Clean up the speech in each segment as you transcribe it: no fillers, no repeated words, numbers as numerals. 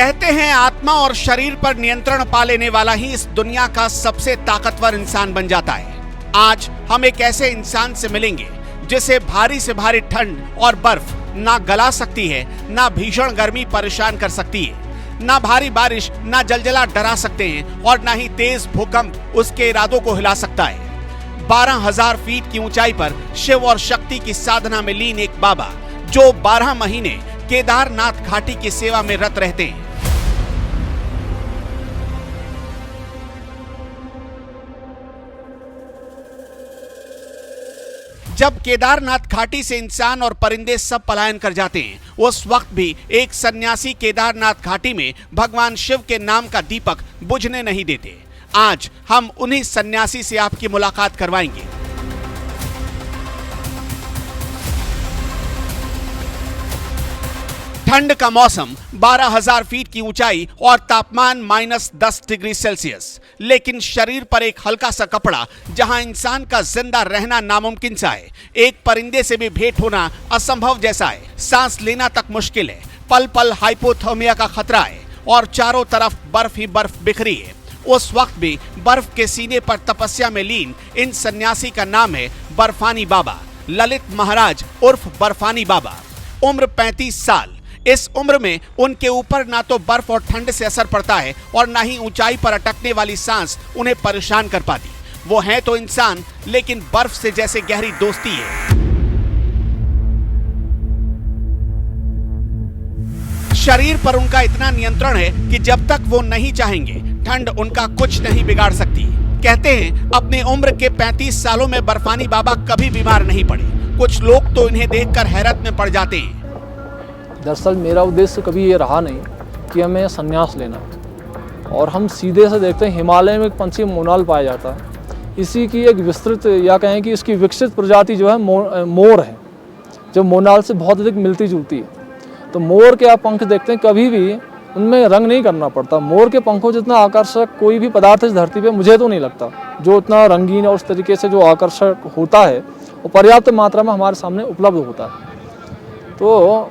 कहते हैं आत्मा और शरीर पर नियंत्रण पा लेने वाला ही इस दुनिया का सबसे ताकतवर इंसान बन जाता है। आज हम एक ऐसे इंसान से मिलेंगे जिसे भारी से भारी ठंड और बर्फ ना गला सकती है, ना भीषण गर्मी परेशान कर सकती है, ना भारी बारिश ना जलजला डरा सकते हैं और ना ही तेज भूकंप उसके इरादों को हिला सकता है। 12,000 फीट की ऊंचाई पर शिव और शक्ति की साधना में लीन एक बाबा जो 12 महीने केदारनाथ घाटी की सेवा में रत रहते हैं। जब केदारनाथ घाटी से इंसान और परिंदे सब पलायन कर जाते हैं, उस वक्त भी एक सन्यासी केदारनाथ घाटी में भगवान शिव के नाम का दीपक बुझने नहीं देते। आज हम उन्हीं सन्यासी से आपकी मुलाकात करवाएंगे। ठंड का मौसम, 12,000 फीट की ऊंचाई और तापमान -10 डिग्री सेल्सियस, लेकिन शरीर पर एक हल्का सा कपड़ा जहां इंसान का जिंदा रहना नामुमकिन सा है। एक परिंदे से भी भेंट होना असंभव जैसा है। सांस लेना तक मुश्किल है। पल पल हाइपोथर्मिया का खतरा है और चारों तरफ बर्फ ही बर्फ बिखरी है। उस वक्त भी बर्फ के सीने पर तपस्या में लीन इन सन्यासी का नाम है बर्फानी बाबा, ललित महाराज उर्फ बर्फानी बाबा। उम्र 35 साल। इस उम्र में उनके ऊपर ना तो बर्फ और ठंड से असर पड़ता है और ना ही ऊंचाई पर अटकने वाली सांस उन्हें परेशान कर पाती। वो हैं तो इंसान, लेकिन बर्फ से जैसे गहरी दोस्ती है। शरीर पर उनका इतना नियंत्रण है कि जब तक वो नहीं चाहेंगे ठंड उनका कुछ नहीं बिगाड़ सकती। कहते हैं अपने उम्र के 35 सालों में बर्फानी बाबा कभी बीमार नहीं पड़े। कुछ लोग तो इन्हें देखकर हैरत में पड़ जाते हैं। दरअसल मेरा उद्देश्य कभी ये रहा नहीं कि हमें संन्यास लेना, और हम सीधे से देखते हैं हिमालय में एक पंछी मोनाल पाया जाता है। इसी की एक विस्तृत या कहें कि इसकी विकसित प्रजाति जो है मोर है, जो मोनाल से बहुत अधिक मिलती जुलती है। तो मोर के आप पंख देखते हैं, कभी भी उनमें रंग नहीं करना पड़ता। मोर के पंखों जितना आकर्षक कोई भी पदार्थ इस धरती पे मुझे तो नहीं लगता, जो उतना रंगीन और उस तरीके से जो आकर्षक होता है वो पर्याप्त मात्रा में हमारे सामने उपलब्ध होता है। तो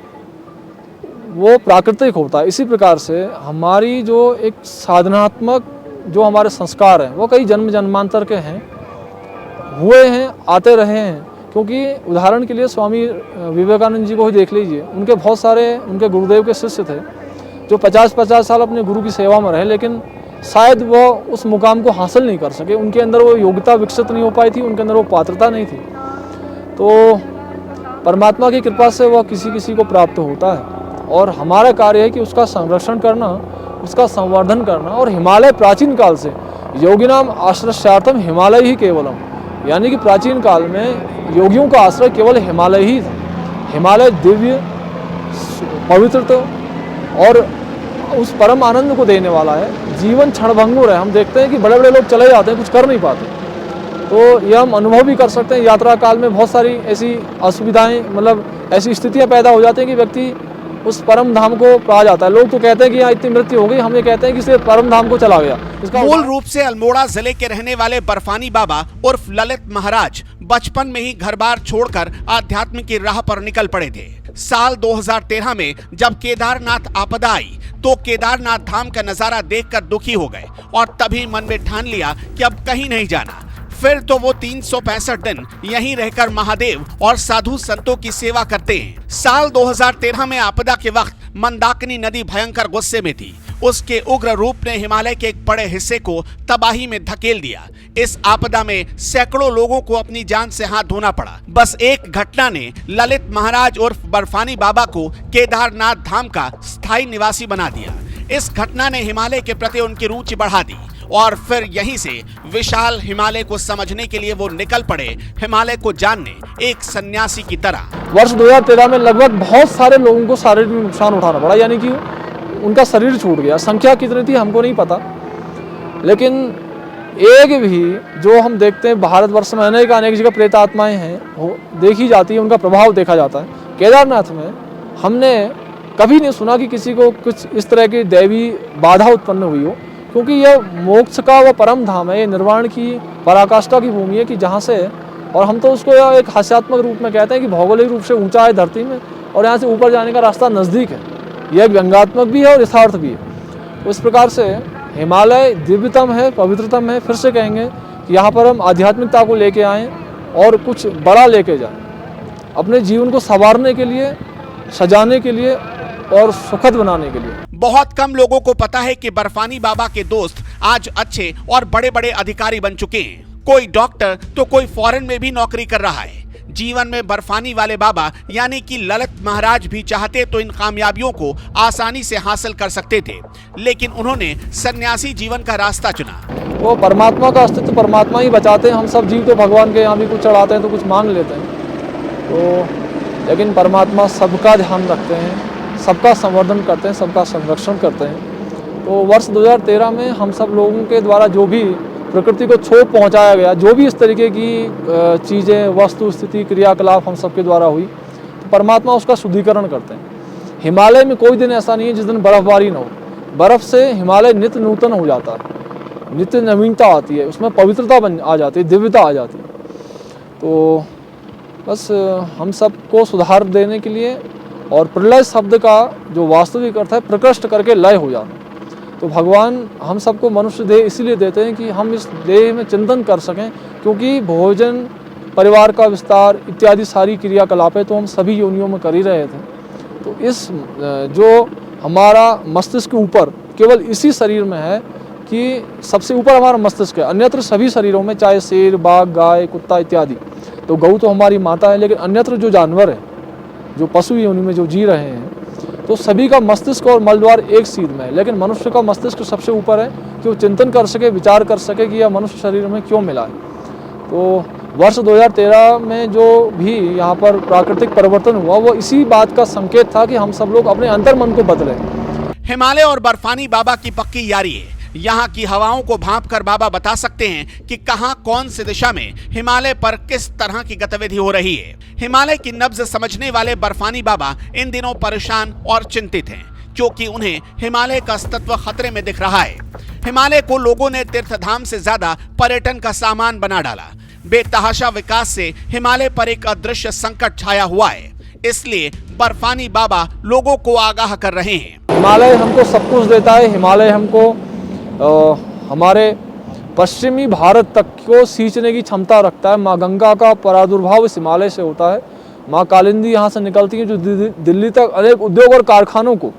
वो प्राकृतिक होता है। इसी प्रकार से हमारी जो एक साधनात्मक जो हमारे संस्कार हैं वो कई जन्म जन्मांतर के हैं, हुए हैं, आते रहे हैं। क्योंकि उदाहरण के लिए स्वामी विवेकानंद जी को ही देख लीजिए, उनके बहुत सारे उनके गुरुदेव के शिष्य थे जो 50-50 साल अपने गुरु की सेवा में रहे, लेकिन शायद वो उस मुकाम को हासिल नहीं कर सके। उनके अंदर वो योग्यता विकसित नहीं हो पाई थी, उनके अंदर वो पात्रता नहीं थी। तो परमात्मा की कृपा से वह किसी किसी को प्राप्त होता है, और हमारा कार्य है कि उसका संरक्षण करना, उसका संवर्धन करना। और हिमालय प्राचीन काल से योगिनाम आश्रयार्थम हिमालय ही केवलम, यानी कि प्राचीन काल में योगियों का आश्रय केवल हिमालय ही था। हिमालय दिव्य, पवित्र और उस परम आनंद को देने वाला है। जीवन क्षणभंगुर है। हम देखते हैं कि बड़े बड़े लोग चले जाते हैं, कुछ कर नहीं पाते। तो यह हम अनुभव भी कर सकते हैं। यात्रा काल में बहुत सारी ऐसी असुविधाएं, मतलब ऐसी स्थितियां पैदा हो जाती हैं कि व्यक्ति उस परम धाम को पा जाता है। लोग तो कहते हैं कि यहाँ इतनी मृत्यु हो गई, हम ये कहते हैं कि सिर्फ परम धाम को चला गया। इसका मूल रूप से अल्मोड़ा जिले के रहने वाले बर्फानी बाबा उर्फ ललित महाराज बचपन में ही घर बार छोड़कर आध्यात्म की राह पर निकल पड़े थे। साल 2013 में जब केदारनाथ आपदा आई तो केदारनाथ धाम का नजारा देखकर दुखी हो गए और तभी मन में ठान लिया कि अब कहीं नहीं जाना। फिर तो वो 365 दिन यहीं रहकर महादेव और साधु संतों की सेवा करते हैं। साल 2013 में आपदा के वक्त मंदाकिनी नदी भयंकर गुस्से में थी। उसके उग्र रूप ने हिमालय के एक बड़े हिस्से को तबाही में धकेल दिया। इस आपदा में सैकड़ों लोगों को अपनी जान से हाथ धोना पड़ा। बस एक घटना ने ललित महाराज उर्फ बर्फानी बाबा को केदारनाथ धाम का स्थायी निवासी बना दिया। इस घटना ने हिमालय के प्रति उनकी रुचि बढ़ा दी और फिर यहीं से विशाल हिमालय को समझने के लिए वो निकल पड़े, हिमालय को जानने, एक सन्यासी की तरह। वर्ष 2013 में लगभग बहुत सारे लोगों को शारीरिक नुकसान उठाना पड़ा, यानी कि उनका शरीर छूट गया। संख्या कितनी थी हमको नहीं पता, लेकिन एक भी जो हम देखते हैं भारतवर्ष में अनेक जगह प्रेत आत्माएं हैं, वो देखी जाती है, उनका प्रभाव देखा जाता है। केदारनाथ में हमने कभी नहीं सुना कि किसी को कुछ इस तरह की दैवी बाधा उत्पन्न हुई हो, क्योंकि यह मोक्ष का वह परम धाम है, ये निर्वाण की पराकाष्ठा की भूमि है कि जहाँ से, और हम तो उसको एक हास्यात्मक रूप में कहते हैं कि भौगोलिक रूप से ऊंचा है धरती में और यहाँ से ऊपर जाने का रास्ता नज़दीक है। यह व्यंग्यात्मक भी है और यथार्थ भी है। तो इस प्रकार से हिमालय दिव्यतम है, पवित्रतम है। फिर से कहेंगे कि यहाँ पर हम आध्यात्मिकता को लेके आएँ और कुछ बड़ा लेके जाएं, अपने जीवन को संवारने के लिए, सजाने के लिए और सुखद बनाने के लिए। बहुत कम लोगों को पता है कि बर्फानी बाबा के दोस्त आज अच्छे और बड़े बड़े अधिकारी बन चुके हैं। कोई डॉक्टर तो कोई फॉरेन में भी नौकरी कर रहा है। जीवन में बर्फानी वाले बाबा यानी कि ललित महाराज भी चाहते तो इन कामयाबियों को आसानी से हासिल कर सकते थे, लेकिन उन्होंने सन्यासी जीवन का रास्ता चुना। वो परमात्मा का अस्तित्व परमात्मा ही बचाते हैं। हम सब जीव तो भगवान के यहाँ भी कुछ चढ़ाते हैं तो कुछ मांग लेते हैं, तो लेकिन परमात्मा सबका ध्यान रखते हैं, सबका संवर्धन करते हैं, सबका संरक्षण करते हैं। तो वर्ष 2013 में हम सब लोगों के द्वारा जो भी प्रकृति को क्षोभ पहुंचाया गया, जो भी इस तरीके की चीज़ें, वस्तु, स्थिति, क्रियाकलाप हम सबके द्वारा हुई, तो परमात्मा उसका शुद्धिकरण करते हैं। हिमालय में कोई दिन ऐसा नहीं है जिस दिन बर्फबारी ना हो। बर्फ़ से हिमालय नित्य नूतन हो जाता है, नित्य नवीनता आती है, उसमें पवित्रता बन आ जाती है, दिव्यता आ जाती है। तो बस हम सबको सुधार देने के लिए, और प्रलय शब्द का जो वास्तविक अर्थ है प्रकृष्ट करके लय हो जाना, तो भगवान हम सबको मनुष्य देह इसलिए देते हैं कि हम इस देह में चिंतन कर सकें, क्योंकि भोजन, परिवार का विस्तार इत्यादि सारी क्रियाकलापें तो हम सभी योनियों में कर ही रहे थे। तो इस जो हमारा मस्तिष्क के ऊपर केवल इसी शरीर में है कि सबसे ऊपर हमारा मस्तिष्क है, अन्यत्र सभी शरीरों में, चाहे शेर, बाघ, गाय, कुत्ता इत्यादि, तो गौ तो हमारी माता है, लेकिन अन्यत्र जो जानवर है, जो पशु योनि में जो जी रहे हैं, तो सभी का मस्तिष्क और मलद्वार एक सीध में है। लेकिन मनुष्य का मस्तिष्क सबसे ऊपर है कि वो चिंतन कर सके, विचार कर सके कि यह मनुष्य शरीर में क्यों मिला है। तो वर्ष 2013 में जो भी यहाँ पर प्राकृतिक परिवर्तन हुआ, वो इसी बात का संकेत था कि हम सब लोग अपने अंतर्मन को बदलें। हिमालय और बर्फानी बाबा की पक्की यारी है। यहाँ की हवाओं को भांप कर बाबा बता सकते हैं कि कहां कौन सी दिशा में हिमालय पर किस तरह की गतिविधि हो रही है। हिमालय की नब्ज समझने वाले बर्फानी बाबा इन दिनों परेशान और चिंतित हैं, क्योंकि उन्हें हिमालय का अस्तित्व खतरे में दिख रहा है। हिमालय को लोगों ने तीर्थधाम से ज्यादा पर्यटन का सामान बना डाला। बेतहाशा विकास से हिमालय पर एक अदृश्य संकट छाया हुआ है, इसलिए बर्फानी बाबा लोगों को आगाह कर रहे हैं। हिमालय हमको सब कुछ देता है। हिमालय हमको हमारे पश्चिमी भारत तक को सींचने की क्षमता रखता है। माँ गंगा का प्रादुर्भाव इस हिमालय से होता है। माँ कालिंदी यहाँ से निकलती है, जो दिल्ली तक अनेक उद्योग और कारखानों को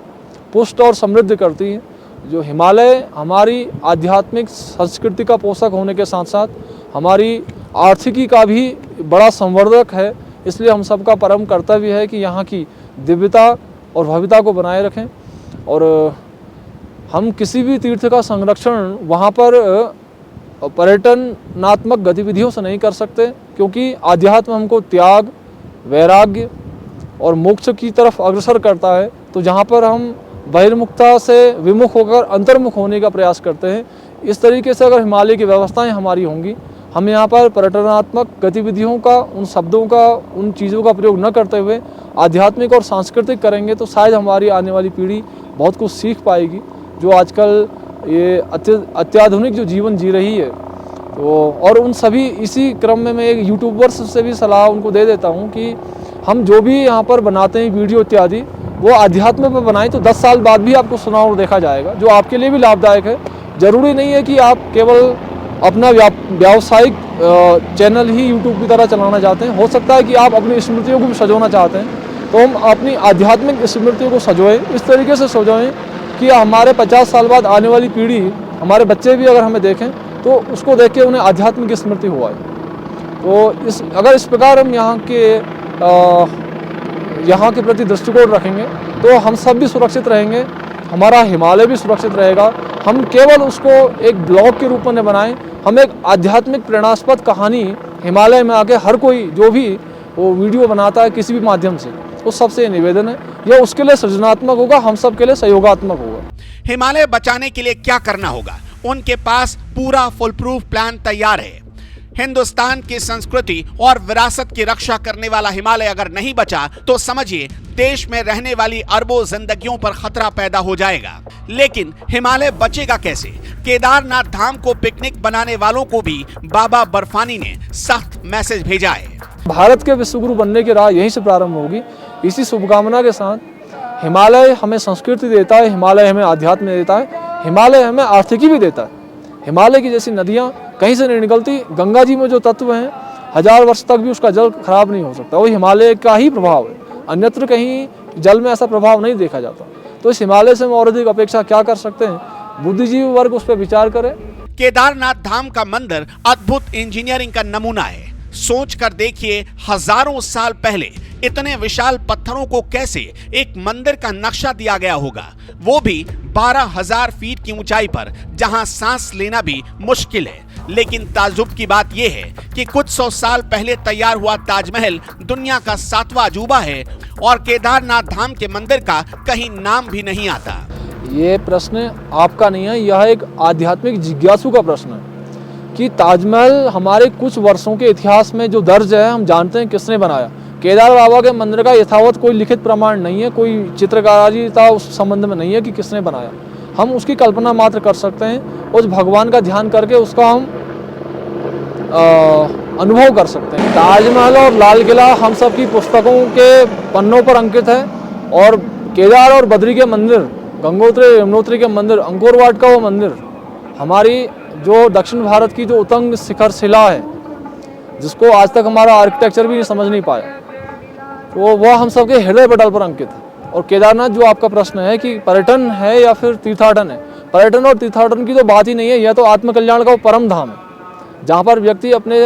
पुष्ट और समृद्ध करती हैं। जो हिमालय हमारी आध्यात्मिक संस्कृति का पोषक होने के साथ साथ हमारी आर्थिकी का भी बड़ा संवर्धक है। इसलिए हम सबका परम कर्तव्य है कि यहाँ की दिव्यता और भव्यता को बनाए रखें। और हम किसी भी तीर्थ का संरक्षण वहाँ पर पर्यटनात्मक गतिविधियों से नहीं कर सकते, क्योंकि आध्यात्म हमको त्याग, वैराग्य और मोक्ष की तरफ अग्रसर करता है। तो जहाँ पर हम बहिर्मुखता से विमुख होकर अंतर्मुख होने का प्रयास करते हैं, इस तरीके से अगर हिमालय की व्यवस्थाएं हमारी होंगी, हम यहाँ पर पर्यटनात्मक गतिविधियों का, उन शब्दों का, उन चीज़ों का प्रयोग न करते हुए आध्यात्मिक और सांस्कृतिक करेंगे, तो शायद हमारी आने वाली पीढ़ी बहुत कुछ सीख पाएगी, जो आजकल ये अत्याधुनिक जो जीवन जी रही है। तो और उन सभी इसी क्रम में मैं एक यूट्यूबर्स से भी सलाह उनको दे देता हूँ कि हम जो भी यहाँ पर बनाते हैं वीडियो इत्यादि, वो अध्यात्म पर बनाएं, तो 10 साल बाद भी आपको सुना और देखा जाएगा, जो आपके लिए भी लाभदायक है। ज़रूरी नहीं है कि आप केवल अपना व्यावसायिक चैनल ही यूट्यूब की तरह चलाना चाहते हैं। हो सकता है कि आप अपनी स्मृतियों को भी सजोना चाहते हैं, तो हम अपनी आध्यात्मिक स्मृतियों को सजोएं, इस तरीके से सजोएं कि हमारे 50 साल बाद आने वाली पीढ़ी, हमारे बच्चे भी अगर हमें देखें तो उसको देख के उन्हें आध्यात्मिक स्मृति हो आए। तो अगर इस प्रकार हम यहाँ के प्रति दृष्टिकोण रखेंगे, तो हम सब भी सुरक्षित रहेंगे, हमारा हिमालय भी सुरक्षित रहेगा। हम केवल उसको एक ब्लॉग के रूप में न बनाएं, हम एक आध्यात्मिक प्रेरणास्पद कहानी हिमालय में आके हर कोई जो भी वो वीडियो बनाता है किसी भी माध्यम से, उस सबसे निवेदन है, यह उसके लिए सृजनात्मक होगा, हम सब के लिए सहयोगात्मक होगा। हिमालय बचाने के लिए क्या करना होगा? उनके पास पूरा फुल प्रूफ प्लान तैयार है। हिंदुस्तान की संस्कृति और विरासत की रक्षा करने वाला हिमालय अगर नहीं बचा, तो समझिए देश में रहने वाली अरबों जिंदगियों पर खतरा पैदा हो जाएगा। लेकिन हिमालय बचेगा कैसे? केदारनाथ धाम को पिकनिक बनाने वालों को भी बाबा बर्फानी ने सख्त मैसेज भेजा है। भारत के विश्वगुरु बनने की राह यहीं से प्रारंभ होगी। इसी शुभकामना के साथ हिमालय हमें संस्कृति देता है, हिमालय हमें आध्यात्म देता है। हिमालय हमें आर्थिकी भी देता है। हिमालय की जैसी नदियाँ कहीं से नहीं निकलती। गंगा जी में जो तत्व हैं 1000 वर्ष तक भी उसका जल खराब नहीं हो सकता। वो हिमालय का ही प्रभाव है, अन्यत्र कहीं जल में ऐसा प्रभाव नहीं देखा जाता। तो इस हिमालय से हम और अधिक अपेक्षा क्या कर सकते हैं? बुद्धिजीवी वर्ग उस पर विचार करे। केदारनाथ धाम का मंदिर अद्भुत इंजीनियरिंग का नमूना है। सोच कर देखिए, हजारों साल पहले इतने विशाल पत्थरों को कैसे एक मंदिर का नक्शा दिया गया होगा, वो भी 12,000 फीट की ऊंचाई पर, जहां सांस लेना भी मुश्किल है। लेकिन ताज्जुब की बात यह है कि कुछ 100 साल पहले तैयार हुआ ताजमहल दुनिया का 7वां अजूबा है और केदारनाथ धाम के मंदिर का कहीं नाम भी नहीं आता। ये प्रश्न आपका नहीं है, यह एक आध्यात्मिक जिज्ञासु का प्रश्न है कि ताजमहल हमारे कुछ वर्षों के इतिहास में जो दर्ज है, हम जानते हैं किसने बनाया। केदार बाबा के मंदिर का यथावत कोई लिखित प्रमाण नहीं है, कोई चित्रकारिता उस संबंध में नहीं है कि किसने बनाया। हम उसकी कल्पना मात्र कर सकते हैं, उस भगवान का ध्यान करके उसका हम अनुभव कर सकते हैं। ताजमहल और लाल किला हम सब की पुस्तकों के पन्नों पर अंकित है, और केदार और बद्री के मंदिर, गंगोत्री यमुनोत्री के मंदिर, अंकोर वाट का वो मंदिर, हमारी जो दक्षिण भारत की जो उतंग शिखर शिला है, जिसको आज तक हमारा आर्किटेक्चर भी समझ नहीं पाया, तो वह हम सबके हृदय पटल पर अंकित है। और केदारनाथ जो आपका प्रश्न है कि पर्यटन है या फिर तीर्थाटन है, पर्यटन और तीर्थाटन की तो बात ही नहीं है। यह तो आत्मकल्याण का परम धाम है, जहाँ पर व्यक्ति अपने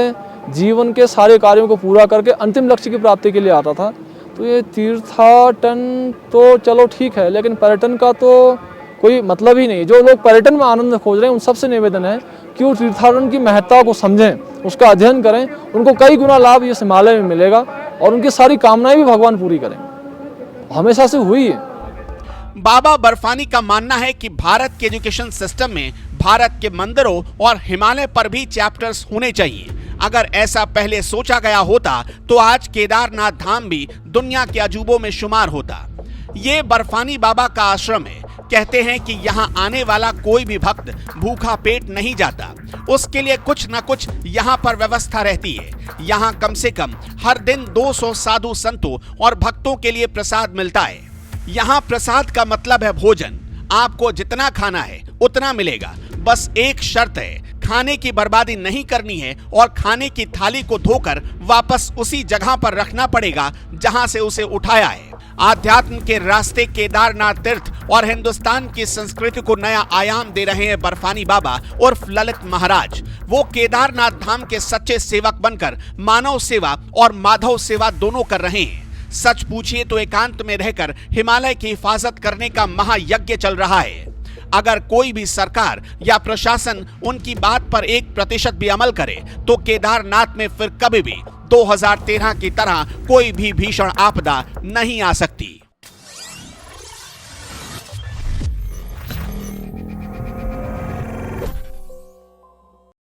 जीवन के सारे कार्यों को पूरा करके अंतिम लक्ष्य की प्राप्ति के लिए आता था। तो ये तीर्थाटन तो चलो ठीक है, लेकिन पर्यटन का तो कोई मतलब ही नहीं। जो लोग पर्यटन में आनंद खोज रहे हैं, उन सबसे निवेदन है कि वो तीर्थाटन की महत्ता को समझें, उसका अध्ययन करें। उनको कई गुना लाभ इस हिमालय में मिलेगा और उनकी सारी कामनाएं भी भगवान पूरी करें। हमेशा से हुई है। बाबा बर्फानी का मानना है कि भारत के एजुकेशन सिस्टम में भारत के मंदिरों और हिमालय पर भी चैप्टर्स होने चाहिए। अगर ऐसा पहले सोचा गया होता तो आज केदारनाथ धाम भी दुनिया के अजूबों में शुमार होता। ये बर्फानी बाबा का आश्रम है। कहते हैं कि यहाँ आने वाला कोई भी भक्त भूखा पेट नहीं जाता, उसके लिए कुछ न कुछ यहाँ पर व्यवस्था रहती है। यहाँ कम से कम हर दिन 200 साधु संतों और भक्तों के लिए प्रसाद मिलता है। यहाँ प्रसाद का मतलब है भोजन। आपको जितना खाना है उतना मिलेगा, बस एक शर्त है, खाने की बर्बादी नहीं करनी है और खाने की थाली को धोकर वापस उसी जगह पर रखना पड़ेगा जहां से उसे उठाया है। आध्यात्म के रास्ते केदारनाथ तीर्थ और हिंदुस्तान की संस्कृति को नया आयाम दे रहे हैं बर्फानी बाबा उर्फ ललित महाराज। वो केदारनाथ धाम के सच्चे सेवक बनकर मानव सेवा और माधव सेवा दोनों कर रहे हैं। सच पूछिए तो एकांत में रहकर हिमालय की हिफाजत करने का महायज्ञ चल रहा है। अगर कोई भी सरकार या प्रशासन उनकी बात पर 1% भी अमल करे तो केदारनाथ में फिर कभी भी 2013 की तरह कोई भी भीषण आपदा नहीं आ सकती।